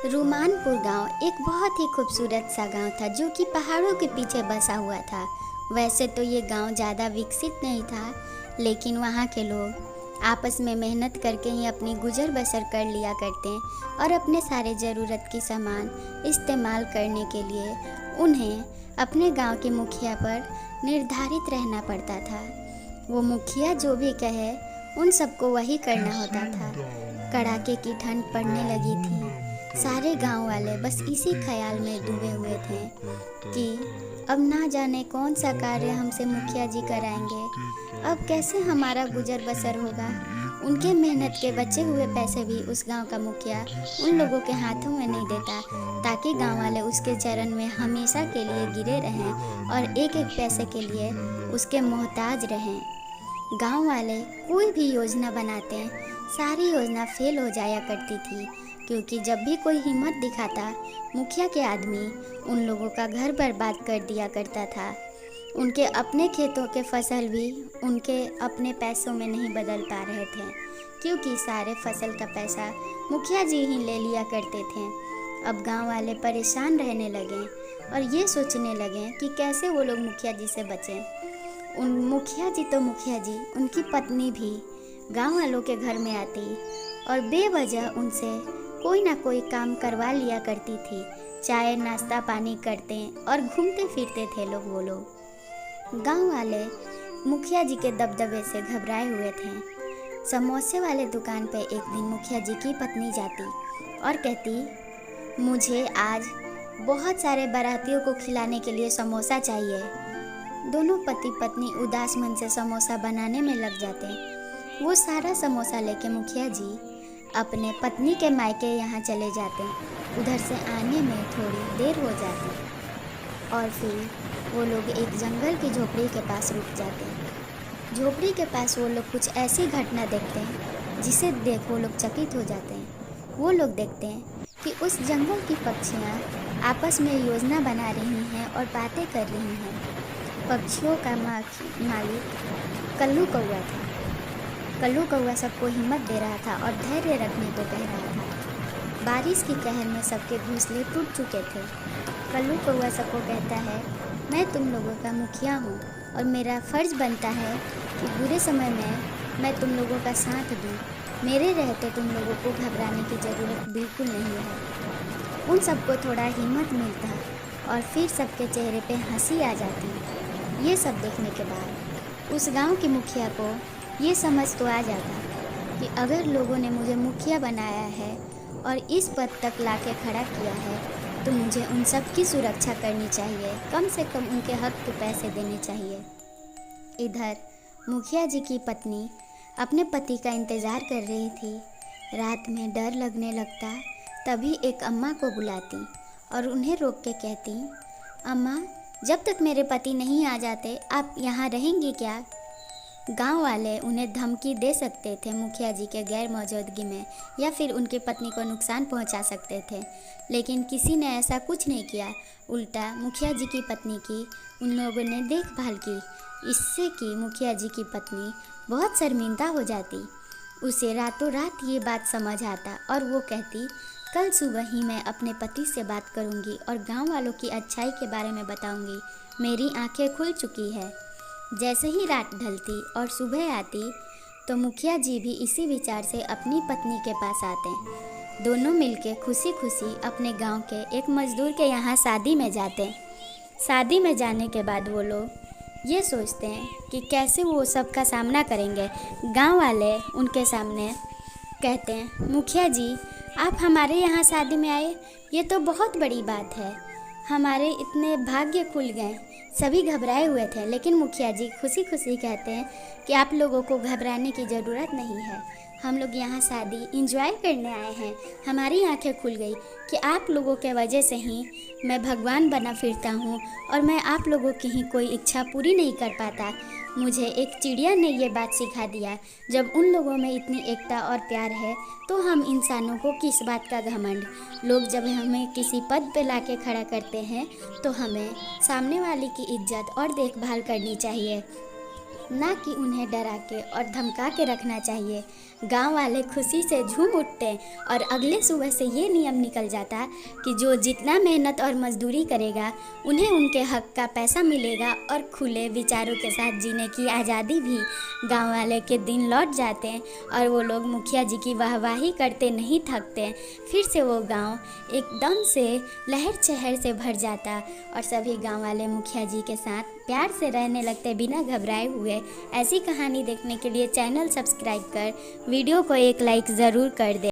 रुमानपुर गांव एक बहुत ही खूबसूरत सा गांव था जो कि पहाड़ों के पीछे बसा हुआ था। वैसे तो ये गांव ज़्यादा विकसित नहीं था, लेकिन वहाँ के लोग आपस में मेहनत करके ही अपनी गुजर बसर कर लिया करते और अपने सारे ज़रूरत की सामान इस्तेमाल करने के लिए उन्हें अपने गांव के मुखिया पर निर्धारित रहना पड़ता था। वो मुखिया जो भी कहे उन सबको वही करना होता था। कड़ाके की ठंड पड़ने लगी थी। सारे गांव वाले बस इसी ख्याल में डूबे हुए थे कि अब ना जाने कौन सा कार्य हमसे मुखिया जी कराएंगे, अब कैसे हमारा गुजर बसर होगा। उनके मेहनत के बचे हुए पैसे भी उस गांव का मुखिया उन लोगों के हाथों में नहीं देता, ताकि गांव वाले उसके चरण में हमेशा के लिए गिरे रहें और एक एक पैसे के लिए उसके मोहताज रहें। गांव वाले कोई भी योजना बनाते सारी योजना फेल हो जाया करती थी, क्योंकि जब भी कोई हिम्मत दिखाता मुखिया के आदमी उन लोगों का घर बर्बाद कर दिया करता था। उनके अपने खेतों के फसल भी उनके अपने पैसों में नहीं बदल पा रहे थे, क्योंकि सारे फसल का पैसा मुखिया जी ही ले लिया करते थे। अब गांव वाले परेशान रहने लगे और ये सोचने लगे कि कैसे वो लोग मुखिया जी से बचें। उन मुखिया जी तो मुखिया जी, उनकी पत्नी भी गांव वालों के घर में आती और बेवजह उनसे कोई ना कोई काम करवा लिया करती थी। चाय नाश्ता पानी करते और घूमते फिरते थे वो लोग। गांव वाले मुखिया जी के दबदबे से घबराए हुए थे। समोसे वाले दुकान पे एक दिन मुखिया जी की पत्नी जाती और कहती, मुझे आज बहुत सारे बारातियों को खिलाने के लिए समोसा चाहिए। दोनों पति पत्नी उदास मन से समोसा बनाने में लग जाते। वो सारा समोसा लेके मुखिया जी अपने पत्नी के मायके यहाँ चले जाते। उधर से आने में थोड़ी देर हो जाती और फिर वो लोग एक जंगल की झोपड़ी के पास रुक जाते। झोपड़ी के पास वो लोग कुछ ऐसी घटना देखते हैं जिसे देख वो लोग चकित हो जाते हैं। वो लोग देखते हैं कि उस जंगल की पक्षियाँ आपस में योजना बना रही हैं और बातें कर रही हैं। पक्षियों का मालिक कल्लू कौआ था। कल्लू कौआ सबको हिम्मत दे रहा था और धैर्य रखने को कह रहा था। बारिश की कहर में सबके घोंसले टूट चुके थे। कल्लू कौआ सबको कहता है, मैं तुम लोगों का मुखिया हूँ और मेरा फ़र्ज़ बनता है कि बुरे समय में मैं तुम लोगों का साथ दूँ। मेरे रहते तुम लोगों को घबराने की ज़रूरत बिल्कुल नहीं है। उन सबको थोड़ा हिम्मत मिलता और फिर सबके चेहरे पे हंसी आ जाती। ये सब देखने के बाद उस गांव के मुखिया को ये समझ तो आ जाता कि अगर लोगों ने मुझे मुखिया बनाया है और इस पद तक लाके खड़ा किया है, तो मुझे उन सब की सुरक्षा करनी चाहिए, कम से कम उनके हक के पैसे देने चाहिए। इधर मुखिया जी की पत्नी अपने पति का इंतज़ार कर रही थी। रात में डर लगने लगता, तभी एक अम्मा को बुलाती और उन्हें रोक के कहती, अम्मा, जब तक मेरे पति नहीं आ जाते आप यहाँ रहेंगी क्या? गांव वाले उन्हें धमकी दे सकते थे मुखिया जी के गैर मौजूदगी में, या फिर उनकी पत्नी को नुकसान पहुंचा सकते थे, लेकिन किसी ने ऐसा कुछ नहीं किया। उल्टा मुखिया जी की पत्नी की उन लोगों ने देखभाल की, इससे कि मुखिया जी की पत्नी बहुत शर्मिंदा हो जाती। उसे रातों रात ये बात समझ आता और वो कहती, कल सुबह ही मैं अपने पति से बात करूँगी और गाँव वालों की अच्छाई के बारे में बताऊँगी। मेरी आँखें खुल चुकी है। जैसे ही रात ढलती और सुबह आती तो मुखिया जी भी इसी विचार से अपनी पत्नी के पास आते। दोनों मिलके खुशी खुशी अपने गांव के एक मजदूर के यहाँ शादी में जाते। शादी में जाने के बाद वो लोग ये सोचते हैं कि कैसे वो सबका सामना करेंगे। गांव वाले उनके सामने कहते हैं, मुखिया जी आप हमारे यहाँ शादी में आए, ये तो बहुत बड़ी बात है, हमारे इतने भाग्य खुल गए। सभी घबराए हुए थे, लेकिन मुखिया जी खुशी खुशी कहते हैं कि आप लोगों को घबराने की ज़रूरत नहीं है, हम लोग यहाँ शादी एंजॉय करने आए हैं। हमारी आंखें खुल गई कि आप लोगों के वजह से ही मैं भगवान बना फिरता हूँ और मैं आप लोगों की ही कोई इच्छा पूरी नहीं कर पाता। मुझे एक चिड़िया ने ये बात सिखा दिया, जब उन लोगों में इतनी एकता और प्यार है तो हम इंसानों को किस बात का घमंड। लोग जब हमें किसी पद पे लाके खड़ा करते हैं तो हमें सामने वाले की इज्जत और देखभाल करनी चाहिए। ना कि उन्हें डरा के और धमका के रखना चाहिए। गांव वाले खुशी से झूम उठते और अगले सुबह से ये नियम निकल जाता कि जो जितना मेहनत और मजदूरी करेगा उन्हें उनके हक का पैसा मिलेगा और खुले विचारों के साथ जीने की आज़ादी भी। गांव वाले के दिन लौट जाते हैं और वो लोग मुखिया जी की वाहवाही करते नहीं थकते। फिर से वो गांव एकदम से लहर चहर से भर जाता और सभी गांव वाले मुखिया जी के साथ प्यार से रहने लगते बिना घबराए हुए। ऐसी कहानी देखने के लिए चैनल सब्सक्राइब कर वीडियो को एक लाइक ज़रूर कर दे।